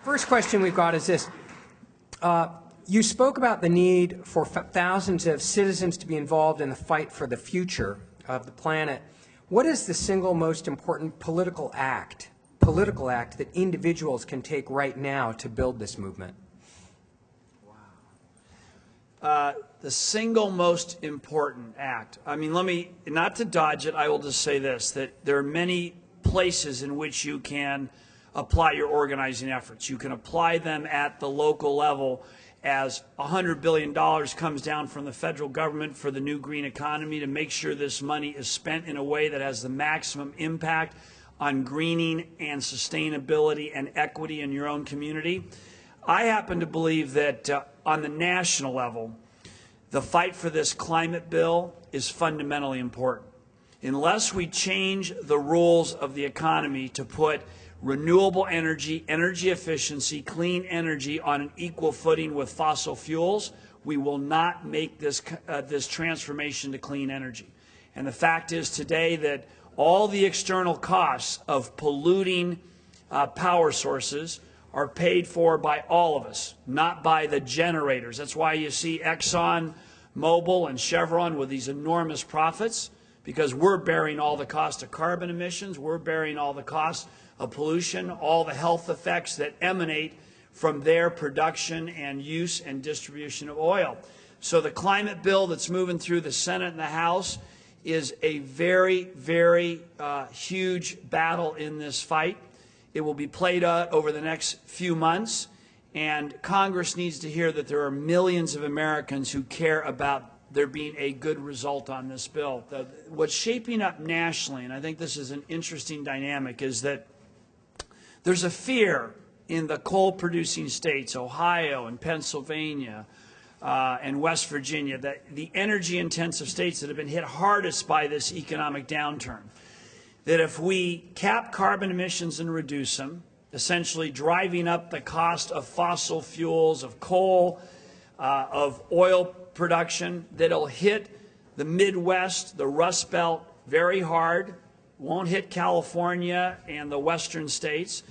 First question we've got is this. You spoke about the need for thousands of citizens to be involved in the fight for the future of the planet. What is the single most important political act that individuals can take right now to build this movement? Wow. The single most important act. I mean, not to dodge it, I will just say this, that there are many places in which you can apply your organizing efforts. You can apply them at the local level as $100 billion comes down from the federal government for the new green economy to make sure this money is spent in a way that has the maximum impact on greening and sustainability and equity in your own community. I happen to believe that on the national level, the fight for this climate bill is fundamentally important. Unless we change the rules of the economy to put renewable energy, energy efficiency, clean energy on an equal footing with fossil fuels, we will not make this transformation to clean energy. And the fact is today that all the external costs of polluting power sources are paid for by all of us, not by the generators. That's why you see Exxon, Mobil, and Chevron with these enormous profits, because we're bearing all the cost of carbon emissions, we're bearing all the cost of pollution, all the health effects that emanate from their production and use and distribution of oil. So the climate bill that's moving through the Senate and the House is a very, very huge battle in this fight. It will be played out over the next few months, and Congress needs to hear that there are millions of Americans who care about there being a good result on this bill. What's shaping up nationally, and I think this is an interesting dynamic, is that there's a fear in the coal-producing states, Ohio and Pennsylvania and West Virginia, that the energy-intensive states that have been hit hardest by this economic downturn, that if we cap carbon emissions and reduce them, essentially driving up the cost of fossil fuels, of coal, of oil production, that it'll hit the Midwest, the Rust Belt very hard, won't hit California and the western states.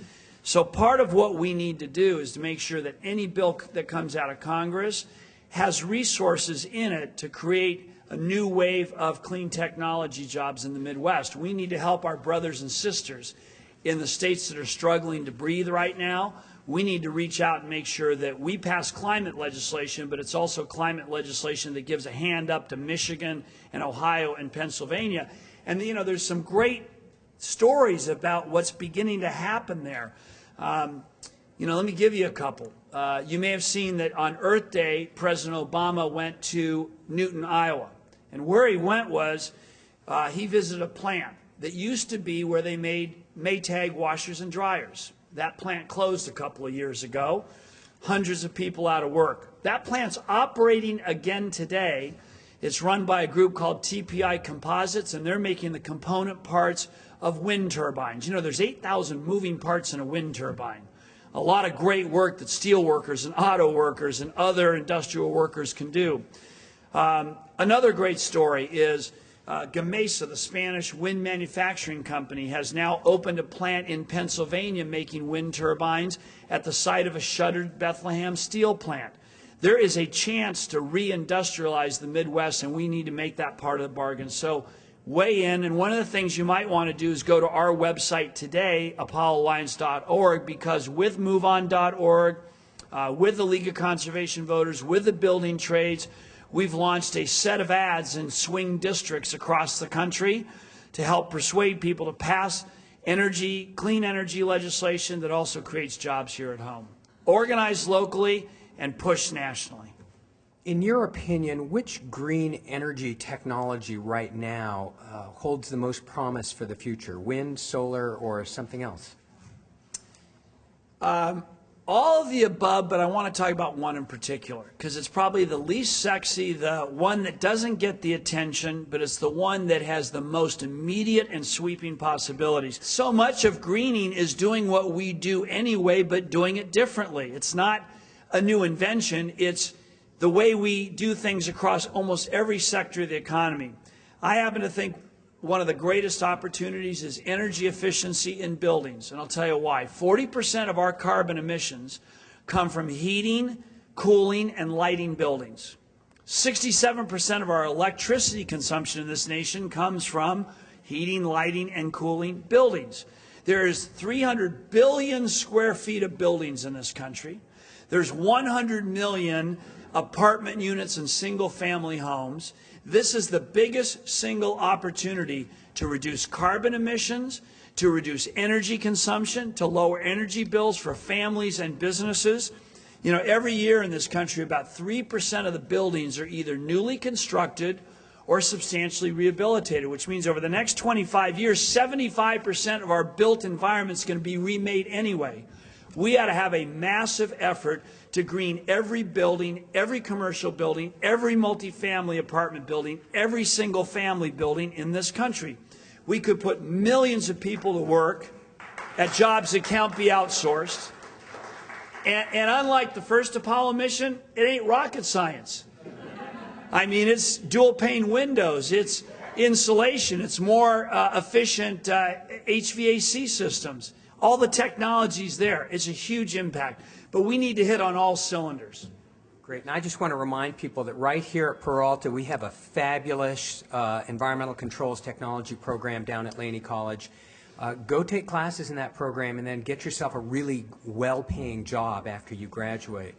So part of what we need to do is to make sure that any bill that comes out of Congress has resources in it to create a new wave of clean technology jobs in the Midwest. We need to help our brothers and sisters in the states that are struggling to breathe right now. We need to reach out and make sure that we pass climate legislation, but it's also climate legislation that gives a hand up to Michigan and Ohio and Pennsylvania. And, you know, there's some great stories about what's beginning to happen there. Let me give you a couple. You may have seen that on Earth Day, President Obama went to Newton, Iowa. And where he went was he visited a plant that used to be where they made Maytag washers and dryers. That plant closed a couple of years ago. Hundreds of people out of work. That plant's operating again today. It's run by a group called TPI Composites, and they're making the component parts of wind turbines. You know, there's 8,000 moving parts in a wind turbine. A lot of great work that steel workers and auto workers and other industrial workers can do. Another great story is Gamesa, the Spanish wind manufacturing company, has now opened a plant in Pennsylvania making wind turbines at the site of a shuttered Bethlehem steel plant. There is a chance to reindustrialize the Midwest, and we need to make that part of the bargain. So weigh in, and one of the things you might want to do is go to our website today, ApolloAlliance.org, because with MoveOn.org, with the League of Conservation Voters, with the building trades, we've launched a set of ads in swing districts across the country to help persuade people to pass clean energy legislation that also creates jobs here at home. Organize locally and push nationally. In your opinion, which green energy technology right now holds the most promise for the future? Wind, solar, or something else? All of the above, but I want to talk about one in particular, because it's probably the least sexy, the one that doesn't get the attention, but it's the one that has the most immediate and sweeping possibilities. So much of greening is doing what we do anyway, but doing it differently. It's not a new invention. It's the way we do things across almost every sector of the economy. I happen to think one of the greatest opportunities is energy efficiency in buildings, and I'll tell you why. 40% of our carbon emissions come from heating, cooling, and lighting buildings. 67% of our electricity consumption in this nation comes from heating, lighting, and cooling buildings. There is 300 billion square feet of buildings in this country. There's 100 million apartment units and single-family homes. This is the biggest single opportunity to reduce carbon emissions, to reduce energy consumption, to lower energy bills for families and businesses. You know, every year in this country, about 3% of the buildings are either newly constructed or substantially rehabilitated, which means over the next 25 years, 75% of our built environment is going to be remade anyway. We ought to have a massive effort to green every building, every commercial building, every multifamily apartment building, every single family building in this country. We could put millions of people to work at jobs that can't be outsourced. And unlike the first Apollo mission, it ain't rocket science. I mean, it's dual pane windows, it's insulation, it's more efficient HVAC systems. All the technology's there. It's a huge impact. But we need to hit on all cylinders. Great. And I just want to remind people that right here at Peralta, we have a fabulous environmental controls technology program down at Laney College. Go take classes in that program and then get yourself a really well-paying job after you graduate.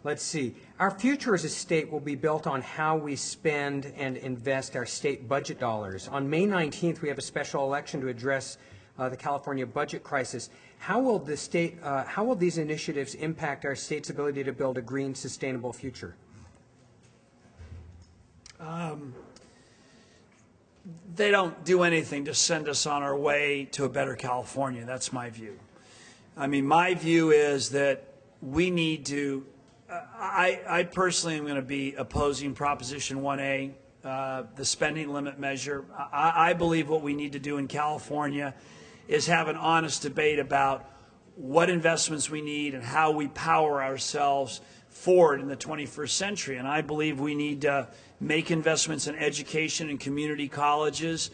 Let's see. Our future as a state will be built on how we spend and invest our state budget dollars. On May 19th, we have a special election to address the California budget crisis. How will these initiatives impact our state's ability to build a green, sustainable future? They don't do anything to send us on our way to a better California. That's my view. I mean, my view is that we need to, I personally am going to be opposing Proposition 1A, the spending limit measure. I believe what we need to do in California is have an honest debate about what investments we need and how we power ourselves forward in the 21st century. And I believe we need to make investments in education and community colleges,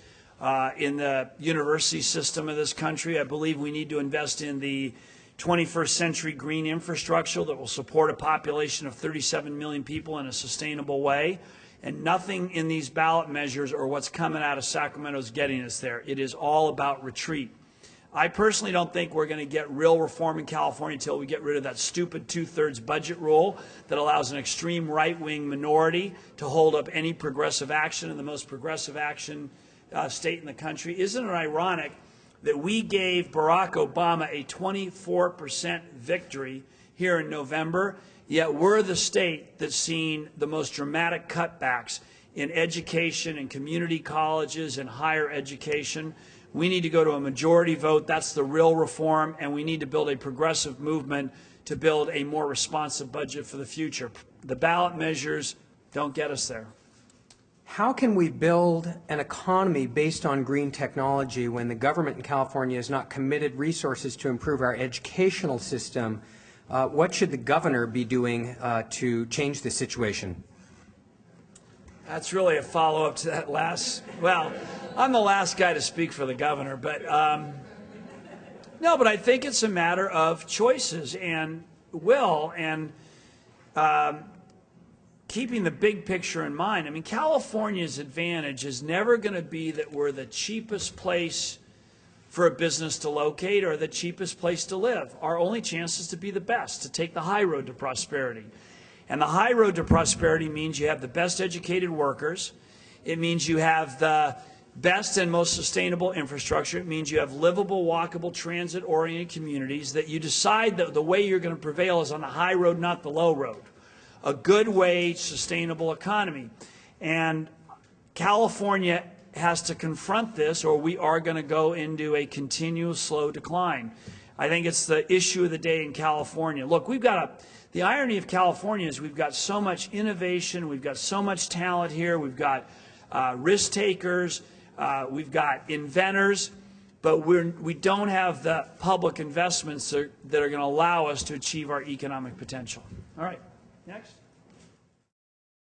in the university system of this country. I believe we need to invest in the 21st century green infrastructure that will support a population of 37 million people in a sustainable way. And nothing in these ballot measures or what's coming out of Sacramento is getting us there. It is all about retreat. I personally don't think we're going to get real reform in California until we get rid of that stupid two-thirds budget rule that allows an extreme right-wing minority to hold up any progressive action in the most progressive action state in the country. Isn't it ironic that we gave Barack Obama a 24% victory here in November, yet we're the state that's seen the most dramatic cutbacks in education and community colleges and higher education? We need to go to a majority vote. That's the real reform, and we need to build a progressive movement to build a more responsive budget for the future. The ballot measures don't get us there. How can we build an economy based on green technology when the government in California has not committed resources to improve our educational system? What should the governor be doing to change the situation? That's really a follow-up to that last, well, I'm the last guy to speak for the governor, but no, but I think it's a matter of choices and will and keeping the big picture in mind. I mean, California's advantage is never going to be that we're the cheapest place for a business to locate or the cheapest place to live. Our only chance is to be the best, to take the high road to prosperity. And the high road to prosperity means you have the best educated workers. It means you have the best and most sustainable infrastructure. It means you have livable, walkable, transit-oriented communities, that you decide that the way you're going to prevail is on the high road, not the low road. A good wage, sustainable economy. And California has to confront this, or we are going to go into a continuous slow decline. I think it's the issue of the day in California. Look, the irony of California is we've got so much innovation, we've got so much talent here, we've got risk takers, we've got inventors, but we don't have the public investments that are going to allow us to achieve our economic potential. All right, next.